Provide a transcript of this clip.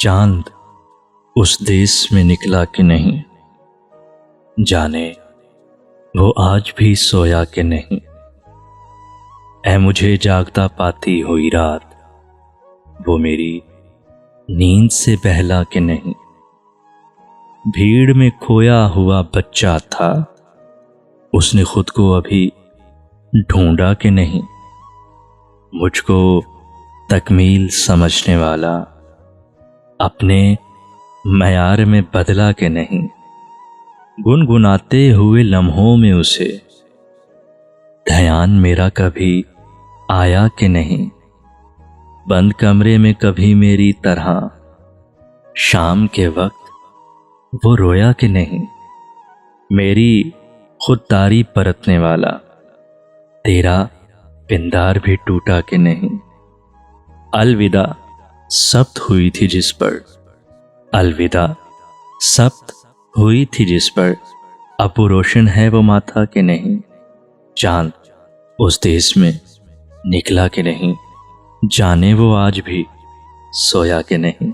चांद उस देश में निकला कि नहीं, जाने वो आज भी सोया कि नहीं। ऐ मुझे जागता पाती हुई रात, वो मेरी नींद से बहला कि नहीं। भीड़ में खोया हुआ बच्चा था, उसने खुद को अभी ढूंढा कि नहीं। मुझको तकमील समझने वाला अपने मयार में बदला कि नहीं। गुनगुनाते हुए लम्हों में उसे ध्यान मेरा कभी आया कि नहीं। बंद कमरे में कभी मेरी तरह शाम के वक्त वो रोया कि नहीं। मेरी खुददारी परतने वाला तेरा पिंदार भी टूटा कि नहीं। अलविदा सब्त हुई थी जिस पर, अलविदा सब्त हुई थी जिस पर, अब वो रोशन है वो माथा कि नहीं। चांद उस देश में निकला कि नहीं, जाने वो आज भी सोया कि नहीं।